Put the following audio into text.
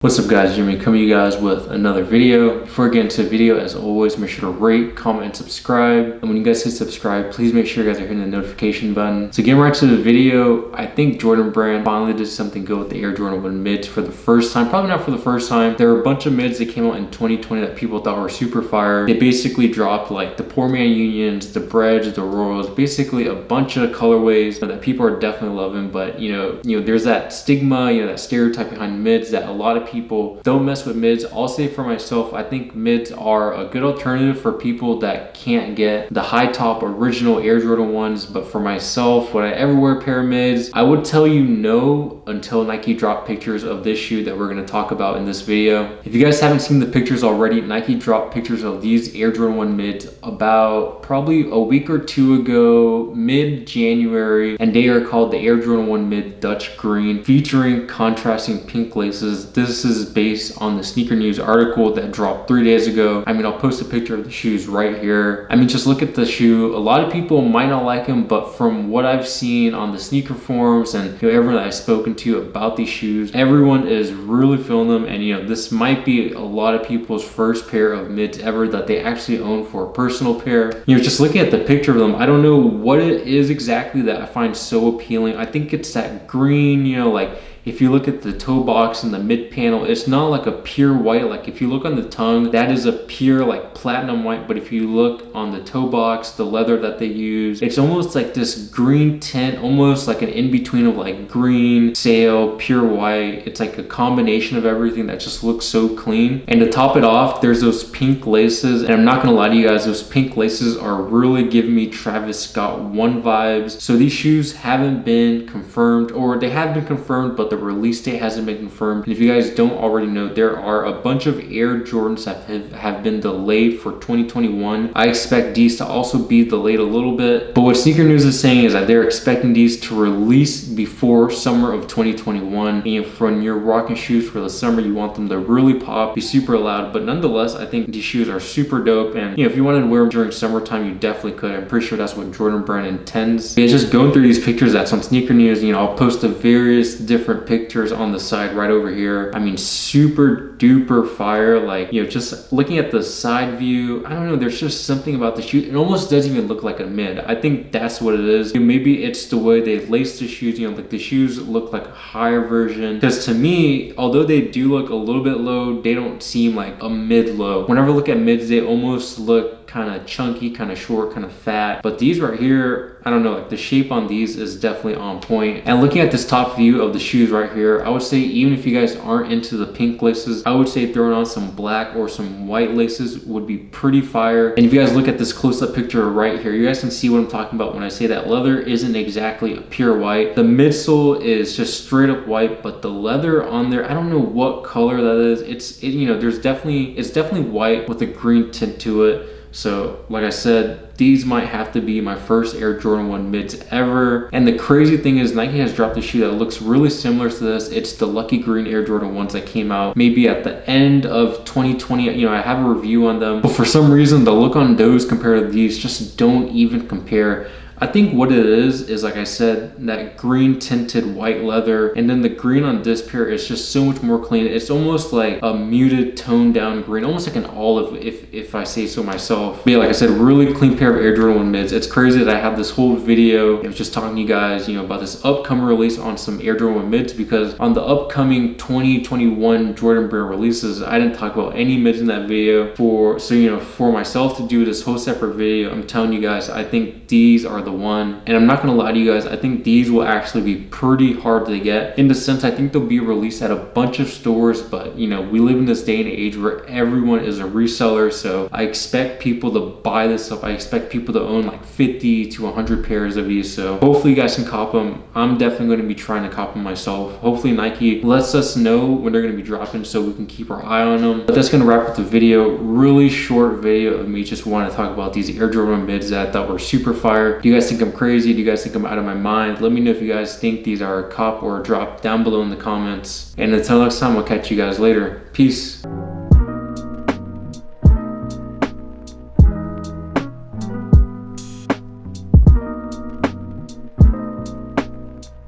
What's up guys, Jimmy coming to you guys with another video. Before I get into the video, as always, make sure to rate, comment, and subscribe. And when you guys hit subscribe, please make sure you guys are hitting the notification button. So getting right to the video, I think Jordan Brand finally did something good with the Air Jordan 1 mids for the first time. Probably not for the first time. There were a bunch of mids that came out in 2020 that people thought were super fire. They basically dropped like the Poor Man Unions, the Breads, the Royals, basically a bunch of colorways that people are definitely loving. But you know, there's that stigma, that stereotype behind mids that a lot of people don't mess with mids. I'll say for myself, I think mids are a good alternative for people that can't get the high top original Air Jordan 1s. But for myself, would I ever wear a pair of mids? I would tell you no until Nike dropped pictures of this shoe that we're going to talk about in this video. If you guys haven't seen the pictures already, Nike dropped pictures of these Air Jordan 1 mids about probably a week or two ago, mid-January, and they are called the Air Jordan 1 Mid Dutch Green, featuring contrasting pink laces. This is based on the Sneaker News article that dropped 3 days ago. I mean, I'll post a picture of the shoes right here. I mean, just look at the shoe. A lot of people might not like them, but from what I've seen on the sneaker forums and everyone that I've spoken to about these shoes, everyone is really feeling them. And this might be a lot of people's first pair of mids ever that they actually own for a personal pair. Just looking at the picture of them, I don't know what it is exactly that I find so appealing. I think it's that green, like if you look at the toe box and the mid panel, it's not like a pure white. Like if you look on the tongue, that is a pure like platinum white. But if you look on the toe box, the leather that they use, it's almost like this green tint, almost like an in-between of like green, sail, pure white. It's like a combination of everything that just looks so clean. And to top it off, there's those pink laces. And I'm not gonna lie to you guys, those pink laces are really giving me Travis Scott 1 vibes. So these shoes haven't been confirmed, or they have been confirmed, but the release date hasn't been confirmed. And if you guys don't already know, there are a bunch of Air Jordans that have been delayed for 2021. I expect these to also be delayed a little bit. But what Sneaker News is saying is that they're expecting these to release before summer of 2021. And when you're rocking shoes for the summer, you want them to really pop, be super loud. But nonetheless, I think these shoes are super dope. And if you wanted to wear them during summertime, you definitely could. I'm pretty sure that's what Jordan Brand intends. Yeah, just going through these pictures that's on Sneaker News, I'll post the various different pictures on the side right over here. I mean, super duper fire. Like, just looking at the side view, I don't know, there's just something about the shoe. It almost doesn't even look like a mid. I think that's what it is. Maybe it's the way they lace the shoes, like the shoes look like a higher version. Because to me, although they do look a little bit low, they don't seem like a mid low. Whenever I look at mids, they almost look kind of chunky, kind of short, kind of fat. But these right here, I don't know, like the shape on these is definitely on point. And looking at this top view of the shoes right here, I would say even if you guys aren't into the pink laces, I would say throwing on some black or some white laces would be pretty fire. And if you guys look at this close-up picture right here, you guys can see what I'm talking about when I say that leather isn't exactly a pure white. The midsole is just straight up white, but the leather on there, I don't know what color that is. It's definitely white with a green tint to it. So like I said, these might have to be my first Air Jordan 1 mids ever. And the crazy thing is Nike has dropped a shoe that looks really similar to this. It's the Lucky Green Air Jordan 1s that came out maybe at the end of 2020. I have a review on them, but for some reason the look on those compared to these just don't even compare. I think what it is like I said, that green tinted white leather, and then the green on this pair is just so much more clean. It's almost like a muted toned down green, almost like an olive if I say so myself. But yeah, like I said, really clean pair of Air Jordan 1 mids. It's crazy that I have this whole video of just talking to you guys about this upcoming release on some Air Jordan 1 mids, because on the upcoming 2021 Jordan Brand releases, I didn't talk about any mids in that video. For myself to do this whole separate video, I'm telling you guys, I think these are the one. And I'm not gonna lie to you guys, I think these will actually be pretty hard to get, in the sense I think they'll be released at a bunch of stores. But we live in this day and age where everyone is a reseller, so I expect people to buy this up. I expect people to own like 50 to 100 pairs of these. So hopefully you guys can cop them. I'm definitely going to be trying to cop them myself. Hopefully Nike lets us know when they're going to be dropping so we can keep our eye on them. But that's going to wrap up the video. Really short video of me just wanting to talk about these Air Jordan mids that I thought were super fire. Do you guys think I'm crazy? Do you guys think I'm out of my mind? Let me know if you guys think these are a cop or a drop down below in the comments. And until next time, I'll catch you guys later. Peace.